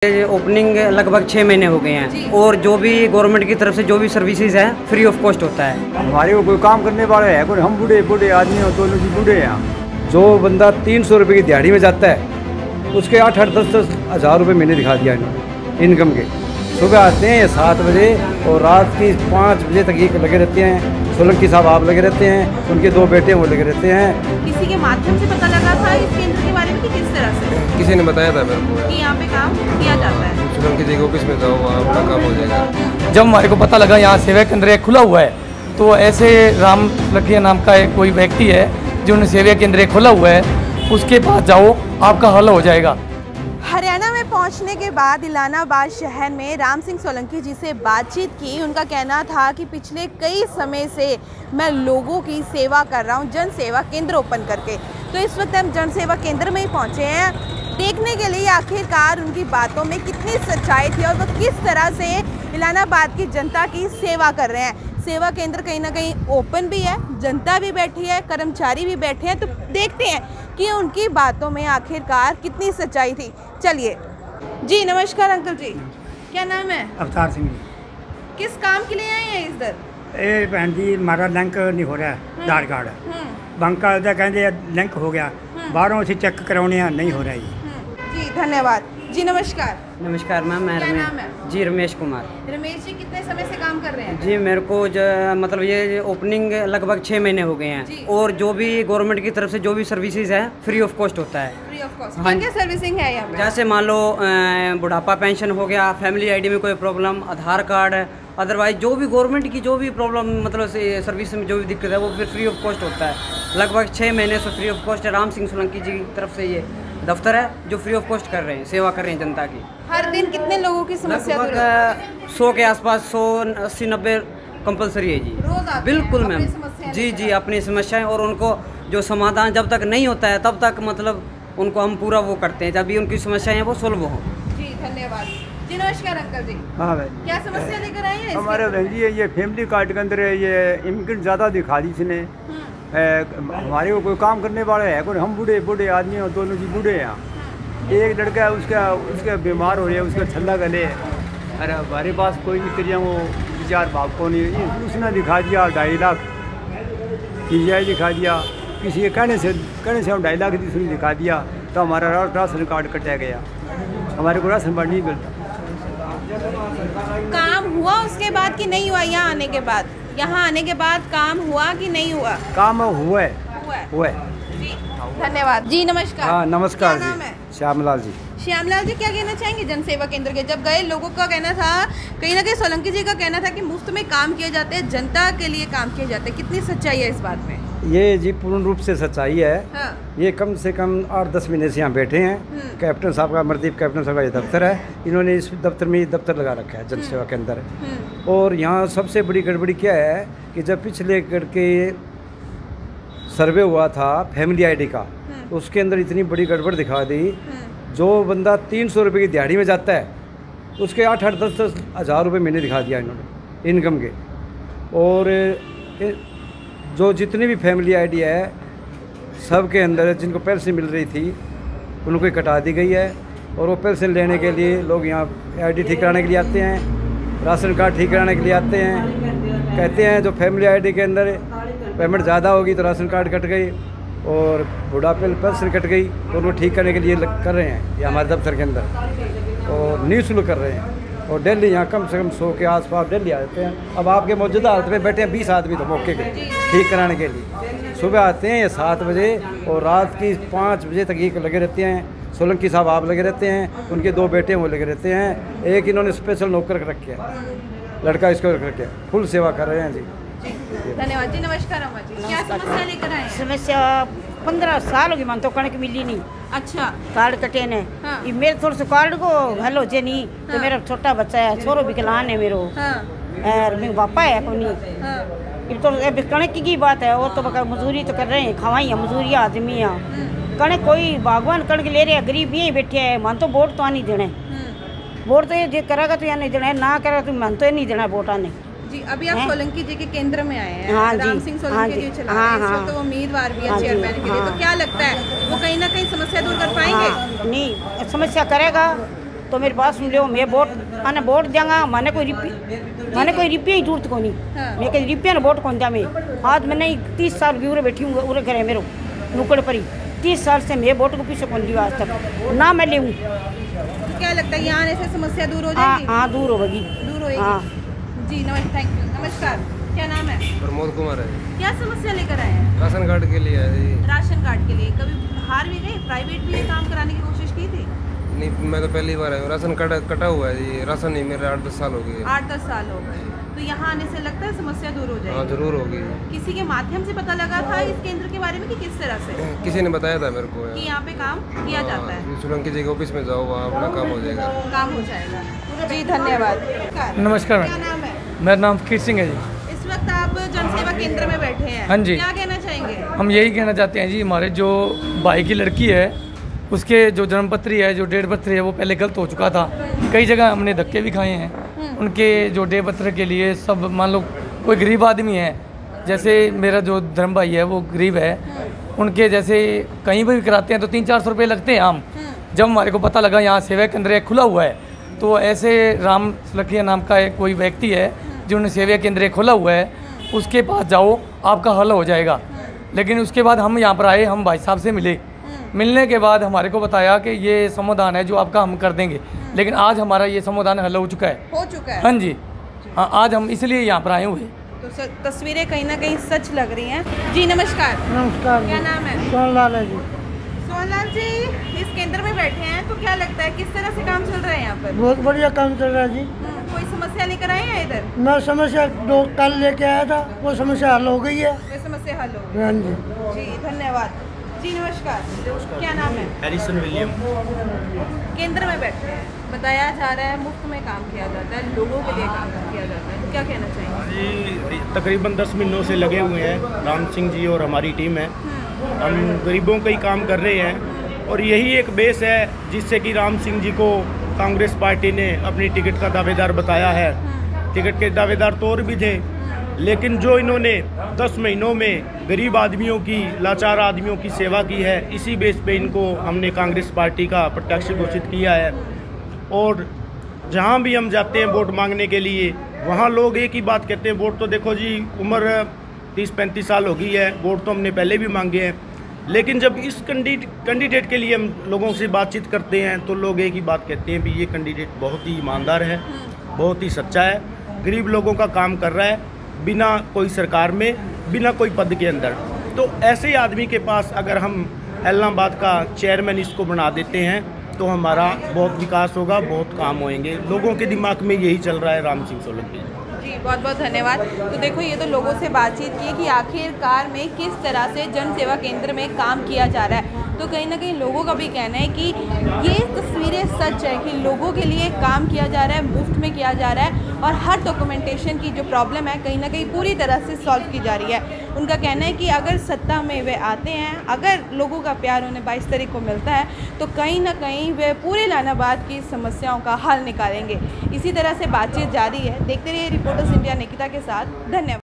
Opening लगभग 6 महीने हो गए हैं और जो भी गवर्नमेंट की तरफ से जो भी सर्विसेज है फ्री ऑफ कॉस्ट होता है। हमारे को कोई काम करने वाले है कोई, हम बूढ़े आदमी हो, दोनों जी बूढ़े हैं। जो बंदा 300 रुपये की दिहाड़ी में जाता है उसके 8-8, 10-10 हज़ार रुपये महीने दिखा दिया इन्होंने इनकम के। सुबह आते हैं 7 बजे और रात की 5 बजे तक ये लगे रहते हैं। सोलंकी साहब आप लगे रहते हैं, उनके 2 बेटे वो लगे रहते हैं। किसी के माध्यम से पता लगा था इस केंद्र के बारे में कि किस तरह से? किसी ने बताया था मेरे को कि यहाँ पे काम किया जाता है। सोलंकी जी के ऑफिस में जाओ, वहाँ अपना काम हो जाएगा। जब हमारे को पता लगा यहाँ सेवा केंद्र खुला हुआ है तो ऐसे राम लखिया नाम का एक कोई व्यक्ति है जिन्होंने सेवा केंद्र खोला हुआ है, उसके पास जाओ आपका हल हो जाएगा। हरियाणा में पहुंचने के बाद इलाहाबाद शहर में राम सिंह सोलंकी जी से बातचीत की। उनका कहना था कि पिछले कई समय से मैं लोगों की सेवा कर रहा हूं, जन सेवा केंद्र ओपन करके। तो इस वक्त हम जन सेवा केंद्र में ही पहुंचे हैं देखने के लिए आखिरकार उनकी बातों में कितनी सच्चाई थी और वो किस तरह से इलाहाबाद की जनता की सेवा कर रहे हैं। सेवा केंद्र कहीं ना कहीं ओपन भी है, जनता भी बैठी है, कर्मचारी भी बैठे हैं। तो देखते हैं कि उनकी बातों में आखिरकार कितनी सच्चाई थी। चलिए जी। नमस्कार अंकल जी, क्या नाम है? अवतार सिंह। किस काम के लिए आए हैं इधर? ये भैन जी हमारा लिंक नहीं हो रहा है आधार कार्ड बैंक का कहते लिंक हो गया, बाहरों से चेक करवाने नहीं हो रहा है जी। धन्यवाद जी। नमस्कार। नमस्कार मैम, मैं क्या नाम है? जी रमेश कुमार। रमेश जी कितने समय से काम कर रहे हैं? जी मेरे को मतलब ये ओपनिंग लगभग 6 महीने हो गए हैं और जो भी गवर्नमेंट की तरफ से जो भी सर्विसेज है फ्री ऑफ कॉस्ट होता है। Free of cost? क्या सर्विसिंग है यहाँ पे? जैसे मान लो बुढ़ापा पेंशन हो गया, फैमिली आईडी में कोई प्रॉब्लम, आधार कार्ड, अदरवाइज जो भी गवर्नमेंट की जो भी प्रॉब्लम मतलब सर्विस में जो भी दिक्कत है वो फिर फ्री ऑफ कॉस्ट होता है। लगभग 6 महीने से फ्री ऑफ कॉस्ट है। राम सिंह सोलंकी जी की तरफ से ये दफ्तर है जो फ्री ऑफ कॉस्ट कर रहे हैं, सेवा कर रहे हैं जनता की। हर दिन कितने लोगों की समस्या दूर? लगभग 100 के आसपास, 100, 80, 90 कंपलसरी है जी। रोज आते बिल्कुल हैं, मैम। अपनी समस्याएं जी लेकर जी अपनी समस्याएं, और उनको जो समाधान जब तक नहीं होता है तब तक मतलब उनको हम पूरा वो करते हैं जब भी उनकी समस्याएं हैं वो सोल्व हो। जी धन्यवाद जी। नमस्कार अंकल जी। हाँ भाई, क्या समस्या लेकर आए हैं? हमारे बहन जी ये फैमिली कार्ड के अंदर ये इमिग्रेंट ज़्यादा दिखा दी इसने। हमारे को कोई काम करने वाले है कोई, हम बूढ़े आदमी हो, दोनों जी बूढ़े हैं। एक लड़का है उसका बीमार हो रहा है, उसका छल्ला गले। अरे हमारे पास कोई नहीं करिए, वो विचार भाव को नहीं, उसने दिखा दिया 2.5 लाख पीजीआई दिखा दिया। किसी के कहने से हम 2.5 लाख उसने दिखा दिया तो हमारा राशन कार्ड कटा गया, हमारे को राशन कार्ड नहीं मिलता। काम हुआ उसके बाद कि नहीं हुआ? यहाँ आने के बाद, यहाँ आने के बाद काम हुआ कि नहीं हुआ? काम हुआ है। जी धन्यवाद जी। नमस्कार। हाँ नमस्कार क्या नाम है? जी, श्यामलाल जी। श्यामलाल जी, क्या कहना चाहेंगे जन सेवा केंद्र के? जब गए लोगों का कहना था, कहीं ना कहीं सोलंकी जी का कहना था कि मुफ्त में काम किए जाते हैं, जनता के लिए काम किए जाते हैं। कितनी सच्चाई है इस बात में? ये जी पूर्ण रूप से सच्चाई है। हाँ। ये कम से कम 8-10 महीने से यहाँ बैठे हैं। कैप्टन साहब का, अमरदीप कैप्टन साहब का ये दफ्तर है। इन्होंने इस दफ्तर में दफ्तर लगा रखा है जन सेवा के अंदर। और यहाँ सबसे बड़ी गड़बड़ी क्या है कि जब पिछले करके सर्वे हुआ था फैमिली आईडी का, उसके अंदर इतनी बड़ी गड़बड़ दिखा दी। जो बंदा 300 रुपये की दिहाड़ी में जाता है उसके 8-8, 10-10 हज़ार रुपये महीने दिखा दिया इन्होंने इनकम के। और जो जितनी भी फैमिली आईडी है सब के अंदर जिनको पेंशन मिल रही थी उनको ही कटा दी गई है। और वो पेंशन लेने के लिए लोग यहाँ आईडी ठीक कराने के लिए आते हैं, राशन कार्ड ठीक कराने के लिए आते हैं। कहते हैं जो फैमिली आईडी के अंदर पेमेंट ज़्यादा होगी तो राशन कार्ड कट गई और बुढ़ापे पेंशन कट गई, तो उनको ठीक करने के लिए कर रहे हैं ये हमारे दफ्तर के अंदर और निःशुल्क कर रहे हैं। और डेली यहाँ कम से कम 100 के आसपास डेली आते हैं। अब आपके मौजूदा हालत में बैठे हैं 20 आदमी तो मौके के ठीक कराने के लिए। सुबह आते हैं ये 7 बजे और रात की 5 बजे तक ये लगे रहते हैं। सोलंकी साहब आप लगे रहते हैं, उनके 2 बेटे वो लगे रहते हैं। एक इन्होंने स्पेशल नौकर रखे हैं, लड़का इसको रख रखे, फुल सेवा कर रहे हैं जी। धन्यवाद जी। नमस्कार अम्मा जी, क्या समस्या लेकर आए हैं? समस्या 15 साल होगी मन तो कणक मिली नहीं। अच्छा। कार्ड कटे ने। हाँ। ये मेरे थोड़े से कार्ड को हेलो जे नहीं। हाँ। तो मेरा छोटा बच्चा है, छोरो विकलांग है मेरो। हाँ। और मेरे पापा है कोनी। हाँ। ये तो कणक की बात है, वो तो बका मजदूरी तो कर रहे हैं, खवाई है मजदूरी आदमी है। कणक कोई बागवान कणक ले रहे हैं, गरीब यहीं बैठे हैं। मन तो वोट तो नहीं देने, वोट तो ये करेगा तो यहाँ नहीं देना है, ना करेगा तो मन तो नहीं देना वोट आने। जी अभी आप सोलंकी जी के केंद्र में आए हैं। हाँ राम जी, सिंह हाँ सोलंकी जी, जी चला हाँ, रहे हैं। हाँ, इस वक्त वो उम्मीदवार भी है हाँ जी, चेयरमैन के लिए। हाँ। तो क्या लगता है वो कहीं ना कहीं समस्या दूर कर पाएंगे? हाँ, नहीं समस्या करेगा तो मेरे पास सुन लो मैं वोट आने वोट देंगा मैंने कोई रुपये ही जरूरत को नहीं। मैं कहीं रुपये ना वोट कौन दिया मैं आज मैंने 30 साल की उरे बैठी हूँ उरे करे मेरे नुकड़ पर ही 30 साल से मैं वोट को पीछे कौन दिया आज तक ना मैं ले हूँ। तो क्या लगता है यहाँ आने से समस्या दूर हो जाएगी? हाँ दूर होगी। दूर होगी। हाँ जी थैंक यू। नमस्कार, क्या नाम है? प्रमोद कुमार है। क्या समस्या लेकर आए हैं? राशन कार्ड के लिए है जी। राशन कार्ड के लिए कभी बाहर भी गए, प्राइवेट भी ये काम कराने की कोशिश की थी? नहीं, मैं तो पहली बार आया हूँ। राशन कार्ड कटा हुआ है जी। राशन नहीं मेरे 8-10 साल हो गए। 8-10 साल हो गए। तो यहाँ आने से लगता है समस्या दूर हो हाँ जाएगी? जरूर होगी। किसी के माध्यम से पता लगा था इस केंद्र के बारे में कि किस तरह से? किसी ने बताया था मेरे को कि यहाँ पे काम किया जाता है? सोलंकी जी के ऑफिस में जाओ, वहाँ अपना काम हो जाएगा। काम हो जाएगा। जी धन्यवाद। नमस्कार क्या नाम है? मेरा नाम फकीर सिंह है जी। इस वक्त आप जनसेवा केंद्र में बैठे हैं। हाँ जी। क्या कहना चाहेंगे? हम यही कहना चाहते हैं जी, हमारे जो भाई की लड़की है उसके जो जन्मपत्री है, जो डेट पत्र है वो पहले गलत हो चुका था। कई जगह हमने धक्के भी खाए हैं उनके जो डेट पत्र के लिए। सब मान लो कोई गरीब आदमी है, जैसे मेरा जो धर्म भाई है वो गरीब है, उनके जैसे कहीं भी कराते हैं तो 300-400 रुपये लगते हैं आम। जब हमारे को पता लगा यहाँ सेवा केंद्र एक खुला हुआ है, तो ऐसे राम लखिया नाम का एक कोई व्यक्ति है जिन्होंने सेवा केंद्र एक खोला हुआ है, उसके पास जाओ आपका हल हो जाएगा। लेकिन उसके बाद हम यहाँ पर आए, हम भाई साहब से मिले। मिलने के बाद हमारे को बताया कि ये समाधान है जो आपका हम कर देंगे। लेकिन आज हमारा ये समाधान हल हो चुका है। हाँ जी, हाँ आज हम इसलिए यहाँ पर आए हुए। तो तस्वीरें कहीं ना कहीं सच लग रही हैं। जी नमस्कार। नमस्कार। क्या नाम है? सोनलाल है जी। सोनलाल जी, इस केंद्र में बैठे हैं तो क्या लगता है किस तरह से काम चल रहा है यहाँ पर? बहुत बढ़िया काम चल रहा है जी। कोई समस्या लेकर आए हैं इधर? मैं समस्या कल लेके आया था, वो समस्या हल हो गई है। ये समस्या हल हो गई। हाँ जी। जी धन्यवाद। जी नमस्कार। क्या नाम है? Edison William. केंद्र में बैठे हैं, बताया जा रहा है मुफ्त में काम किया जाता है, लोगों के लिए काम किया जाता है, तो क्या कहना चाहेंगे? जी तकरीबन 10 महीनों से लगे हुए हैं राम सिंह जी और हमारी टीम है। हम गरीबों का ही काम कर रहे हैं और यही एक बेस है जिससे कि राम सिंह जी को कांग्रेस पार्टी ने अपनी टिकट का दावेदार बताया है। टिकट के दावेदार तो और भी थे, लेकिन जो इन्होंने 10 महीनों में गरीब आदमियों की, लाचार आदमियों की सेवा की है, इसी बेस पे इनको हमने कांग्रेस पार्टी का प्रत्याशी घोषित किया है। और जहाँ भी हम जाते हैं वोट मांगने के लिए, वहाँ लोग एक ही बात कहते हैं, वोट तो देखो जी उम्र 30-35 साल हो गई है, वोट तो हमने पहले भी मांगे हैं। लेकिन जब इस कैंडिडेट के लिए हम लोगों से बातचीत करते हैं तो लोग एक ही बात कहते हैं भी ये कैंडिडेट बहुत ही ईमानदार है, बहुत ही सच्चा है, गरीब लोगों का काम कर रहा है, बिना कोई सरकार में, बिना कोई पद के अंदर। तो ऐसे आदमी के पास अगर हम इलाहाबाद का चेयरमैन इसको बना देते हैं तो हमारा बहुत विकास होगा, बहुत काम होंगे। लोगों के दिमाग में यही चल रहा है राम सिंह सोलंकी। जी बहुत बहुत धन्यवाद। तो देखो ये तो लोगों से बातचीत की कि आखिरकार में किस तरह से जन सेवा केंद्र में काम किया जा रहा है। तो कहीं ना कहीं लोगों का भी कहना है कि ये तस्वीरें सच है कि लोगों के लिए काम किया जा रहा है, मुफ्त में किया जा रहा है और हर डॉक्यूमेंटेशन की जो प्रॉब्लम है कहीं ना कहीं पूरी तरह से सॉल्व की जा रही है। उनका कहना है कि अगर सत्ता में वे आते हैं, अगर लोगों का प्यार उन्हें 22 तारीख को मिलता है तो कहीं ना कहीं वे पूरे इलाहाबाद की समस्याओं का हल निकालेंगे। इसी तरह से बातचीत जारी है। देखते रहिए रिपोर्टर्स इंडिया निकिता के साथ। धन्यवाद।